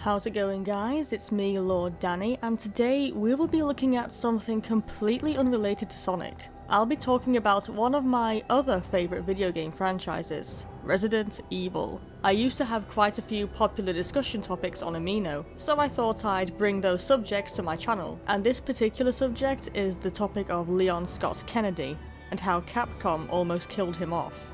How's it going, guys? It's me, Lord Danny, and today we will be looking at something completely unrelated to Sonic. I'll be talking about one of my other favourite video game franchises, Resident Evil. I used to have quite a few popular discussion topics on Amino, so I thought I'd bring those subjects to my channel, and this particular subject is the topic of Leon Scott Kennedy, and how Capcom almost killed him off.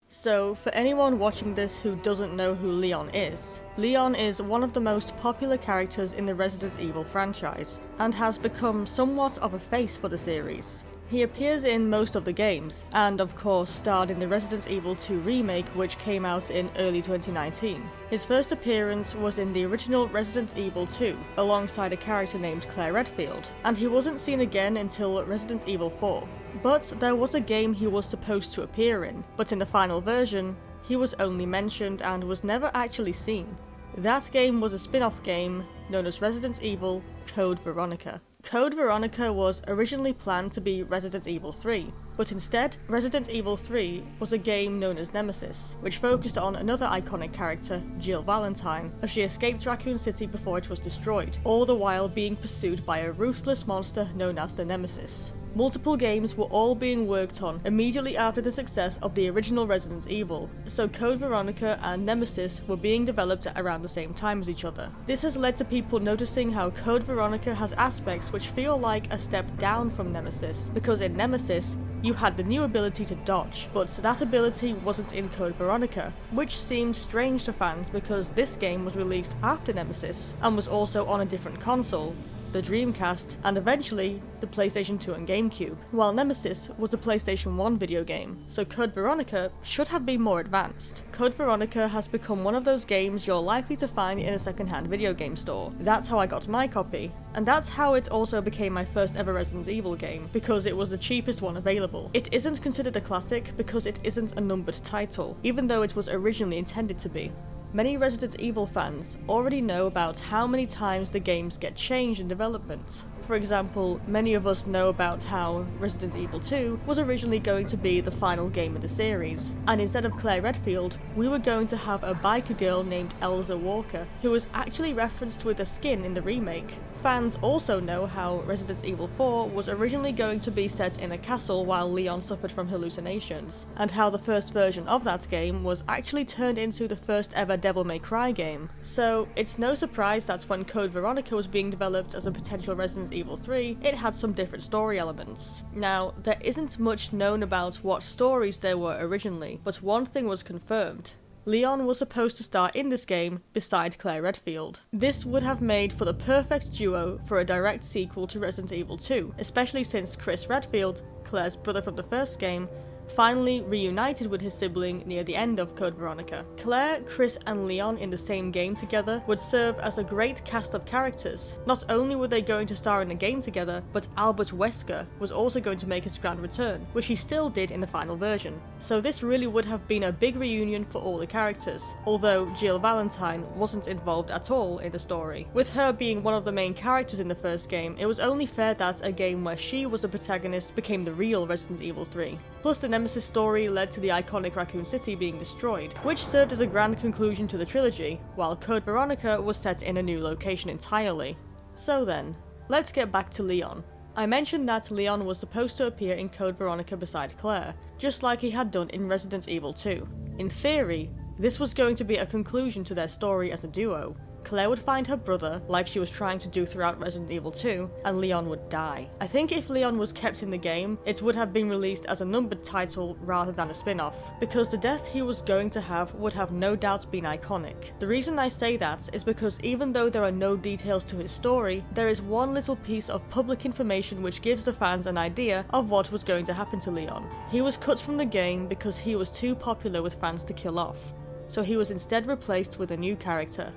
So, for anyone watching this who doesn't know who Leon is one of the most popular characters in the Resident Evil franchise, and has become somewhat of a face for the series. He appears in most of the games, and of course starred in the Resident Evil 2 remake, which came out in early 2019. His first appearance was in the original Resident Evil 2, alongside a character named Claire Redfield, and he wasn't seen again until Resident Evil 4. But there was a game he was supposed to appear in, but in the final version, he was only mentioned and was never actually seen. That game was a spin-off game known as Resident Evil Code Veronica. Code Veronica was originally planned to be Resident Evil 3, but instead, Resident Evil 3 was a game known as Nemesis, which focused on another iconic character, Jill Valentine, as she escaped Raccoon City before it was destroyed, all the while being pursued by a ruthless monster known as the Nemesis. Multiple games were all being worked on immediately after the success of the original Resident Evil, so Code Veronica and Nemesis were being developed around the same time as each other. This has led to people noticing how Code Veronica has aspects which feel like a step down from Nemesis, because in Nemesis, you had the new ability to dodge, but that ability wasn't in Code Veronica, which seemed strange to fans because this game was released after Nemesis, and was also on a different console, the Dreamcast, and eventually the PlayStation 2 and GameCube, while Nemesis was a PlayStation 1 video game, so Code Veronica should have been more advanced. Code Veronica has become one of those games you're likely to find in a second-hand video game store. That's how I got my copy, and that's how it also became my first ever Resident Evil game, because it was the cheapest one available. It isn't considered a classic because it isn't a numbered title, even though it was originally intended to be. Many Resident Evil fans already know about how many times the games get changed in development. For example, many of us know about how Resident Evil 2 was originally going to be the final game in the series, and instead of Claire Redfield, we were going to have a biker girl named Elsa Walker, who was actually referenced with a skin in the remake. Fans also know how Resident Evil 4 was originally going to be set in a castle while Leon suffered from hallucinations, and how the first version of that game was actually turned into the first ever Devil May Cry game. So it's no surprise that when Code Veronica was being developed as a potential Resident Evil 3, it had some different story elements. Now, there isn't much known about what stories there were originally, but one thing was confirmed. Leon was supposed to star in this game beside Claire Redfield. This would have made for the perfect duo for a direct sequel to Resident Evil 2, especially since Chris Redfield, Claire's brother from the first game, finally reunited with his sibling near the end of Code Veronica. Claire, Chris and Leon in the same game together would serve as a great cast of characters. Not only were they going to star in a game together, but Albert Wesker was also going to make his grand return, which he still did in the final version. So this really would have been a big reunion for all the characters, although Jill Valentine wasn't involved at all in the story. With her being one of the main characters in the first game, it was only fair that a game where she was a protagonist became the real Resident Evil 3. Plus the Nemesis story led to the iconic Raccoon City being destroyed, which served as a grand conclusion to the trilogy, while Code Veronica was set in a new location entirely. So then, let's get back to Leon. I mentioned that Leon was supposed to appear in Code Veronica beside Claire, just like he had done in Resident Evil 2. In theory, this was going to be a conclusion to their story as a duo. Claire would find her brother, like she was trying to do throughout Resident Evil 2, and Leon would die. I think if Leon was kept in the game, it would have been released as a numbered title rather than a spin-off, because the death he was going to have would have no doubt been iconic. The reason I say that is because even though there are no details to his story, there is one little piece of public information which gives the fans an idea of what was going to happen to Leon. He was cut from the game because he was too popular with fans to kill off, so he was instead replaced with a new character,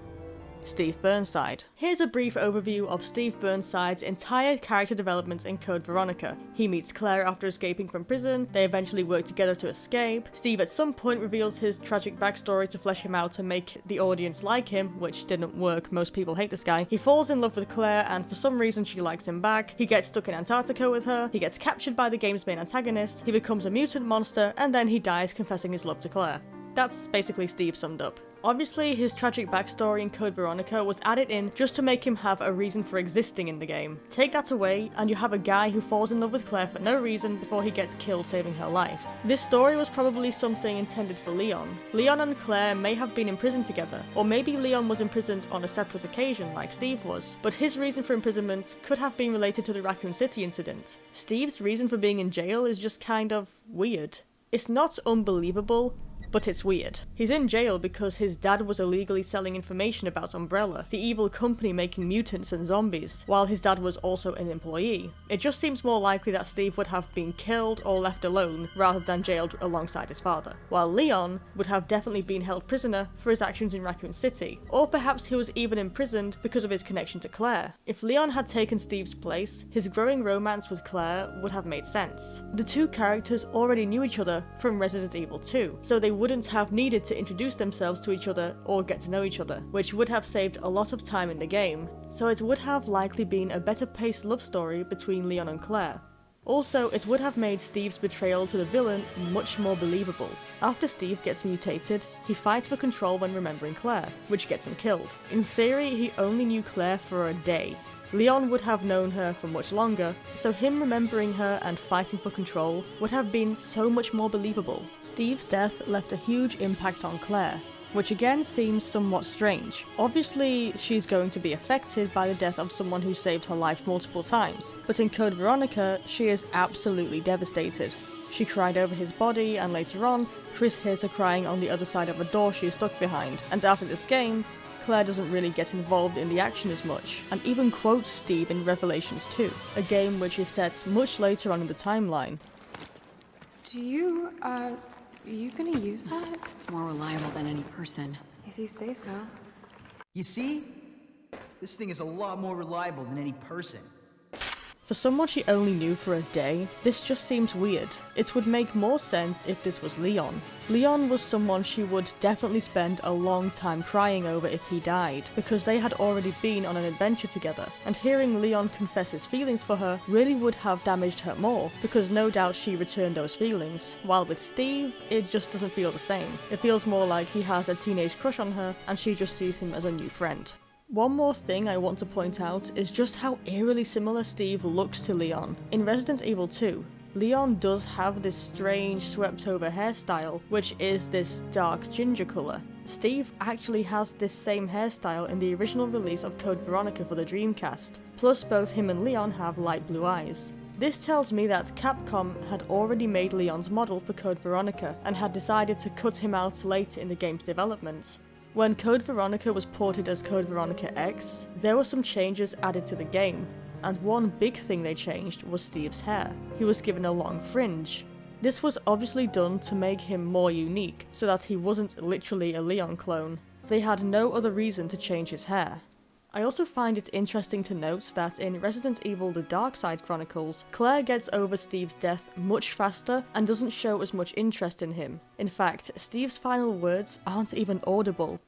Steve Burnside. Here's a brief overview of Steve Burnside's entire character development in Code Veronica. He meets Claire after escaping from prison, they eventually work together to escape. Steve at some point reveals his tragic backstory to flesh him out and make the audience like him, which didn't work, most people hate this guy. He falls in love with Claire and for some reason she likes him back. He gets stuck in Antarctica with her, he gets captured by the game's main antagonist, he becomes a mutant monster, and then he dies confessing his love to Claire. That's basically Steve summed up. Obviously, his tragic backstory in Code Veronica was added in just to make him have a reason for existing in the game. Take that away, and you have a guy who falls in love with Claire for no reason before he gets killed saving her life. This story was probably something intended for Leon. Leon and Claire may have been in prison together, or maybe Leon was imprisoned on a separate occasion like Steve was, but his reason for imprisonment could have been related to the Raccoon City incident. Steve's reason for being in jail is just kind of weird. It's not unbelievable, but it's weird. He's in jail because his dad was illegally selling information about Umbrella, the evil company making mutants and zombies, while his dad was also an employee. It just seems more likely that Steve would have been killed or left alone rather than jailed alongside his father, while Leon would have definitely been held prisoner for his actions in Raccoon City, or perhaps he was even imprisoned because of his connection to Claire. If Leon had taken Steve's place, his growing romance with Claire would have made sense. The two characters already knew each other from Resident Evil 2, so they wouldn't have needed to introduce themselves to each other or get to know each other, which would have saved a lot of time in the game, so it would have likely been a better paced love story between Leon and Claire. Also, it would have made Steve's betrayal to the villain much more believable. After Steve gets mutated, he fights for control when remembering Claire, which gets him killed. In theory, he only knew Claire for a day. Leon would have known her for much longer, so him remembering her and fighting for control would have been so much more believable. Steve's death left a huge impact on Claire, which again seems somewhat strange. Obviously, she's going to be affected by the death of someone who saved her life multiple times, but in Code Veronica, she is absolutely devastated. She cried over his body, and later on, Chris hears her crying on the other side of a door she is stuck behind, and after this game, Claire doesn't really get involved in the action as much, and even quotes Steve in Revelations 2, a game which is set much later on in the timeline. Are you gonna use that? It's more reliable than any person. If you say so. You see? This thing is a lot more reliable than any person. For someone she only knew for a day, this just seems weird. It would make more sense if this was Leon. Leon was someone she would definitely spend a long time crying over if he died, because they had already been on an adventure together, and hearing Leon confess his feelings for her really would have damaged her more, because no doubt she returned those feelings. While with Steve, it just doesn't feel the same. It feels more like he has a teenage crush on her, and she just sees him as a new friend. One more thing I want to point out is just how eerily similar Steve looks to Leon. In Resident Evil 2, Leon does have this strange swept over hairstyle, which is this dark ginger colour. Steve actually has this same hairstyle in the original release of Code Veronica for the Dreamcast, plus both him and Leon have light blue eyes. This tells me that Capcom had already made Leon's model for Code Veronica and had decided to cut him out later in the game's development. When Code Veronica was ported as Code Veronica X, there were some changes added to the game, and one big thing they changed was Steve's hair. He was given a long fringe. This was obviously done to make him more unique, so that he wasn't literally a Leon clone. They had no other reason to change his hair. I also find it interesting to note that in Resident Evil The Darkside Chronicles, Claire gets over Steve's death much faster and doesn't show as much interest in him. In fact, Steve's final words aren't even audible.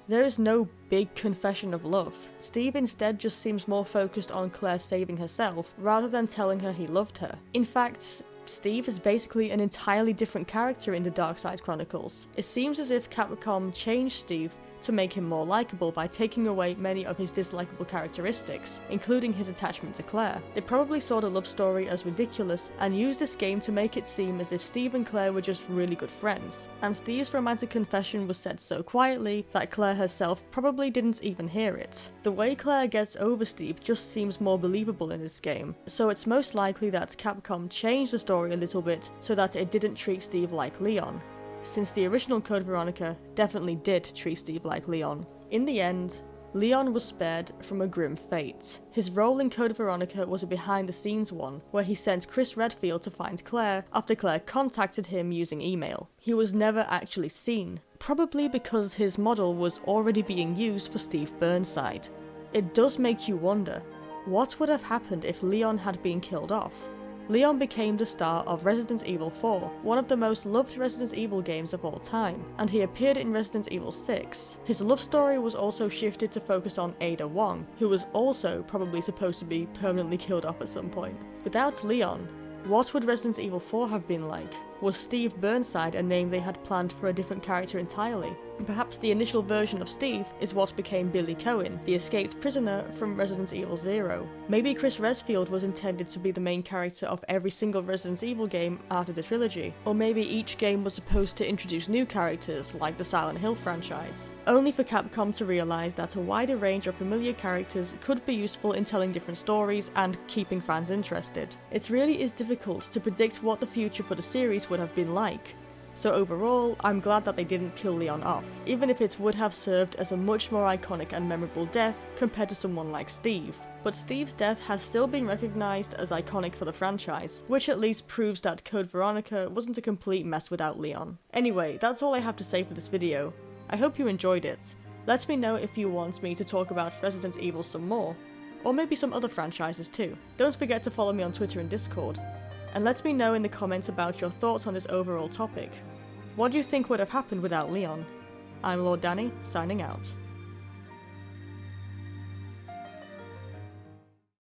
There is no big confession of love. Steve instead just seems more focused on Claire saving herself, rather than telling her he loved her. In fact, Steve is basically an entirely different character in the Darkside Chronicles. It seems as if Capcom changed Steve to make him more likable by taking away many of his dislikable characteristics, including his attachment to Claire. They probably saw the love story as ridiculous and used this game to make it seem as if Steve and Claire were just really good friends. And Steve's romantic confession was said so quietly that Claire herself probably didn't even hear it. The way Claire gets over Steve just seems more believable in this game, so it's most likely that Capcom changed the story a little bit so that it didn't treat Steve like Leon, since the original Code Veronica definitely did treat Steve like Leon. In the end, Leon was spared from a grim fate. His role in Code Veronica was a behind-the-scenes one, where he sent Chris Redfield to find Claire after Claire contacted him using email. He was never actually seen, probably because his model was already being used for Steve Burnside. It does make you wonder, what would have happened if Leon had been killed off? Leon became the star of Resident Evil 4, one of the most loved Resident Evil games of all time, and he appeared in Resident Evil 6. His love story was also shifted to focus on Ada Wong, who was also probably supposed to be permanently killed off at some point. Without Leon, what would Resident Evil 4 have been like? Was Steve Burnside a name they had planned for a different character entirely? Perhaps the initial version of Steve is what became Billy Cohen, the escaped prisoner from Resident Evil 0. Maybe Chris Redfield was intended to be the main character of every single Resident Evil game after the trilogy. Or maybe each game was supposed to introduce new characters, like the Silent Hill franchise. Only for Capcom to realise that a wider range of familiar characters could be useful in telling different stories and keeping fans interested. It really is difficult to predict what the future for the series would have been like. So overall, I'm glad that they didn't kill Leon off, even if it would have served as a much more iconic and memorable death compared to someone like Steve. But Steve's death has still been recognised as iconic for the franchise, which at least proves that Code Veronica wasn't a complete mess without Leon. Anyway, that's all I have to say for this video. I hope you enjoyed it. Let me know if you want me to talk about Resident Evil some more, or maybe some other franchises too. Don't forget to follow me on Twitter and Discord. And let me know in the comments about your thoughts on this overall topic. What do you think would have happened without Leon? I'm Lord Danny, signing out.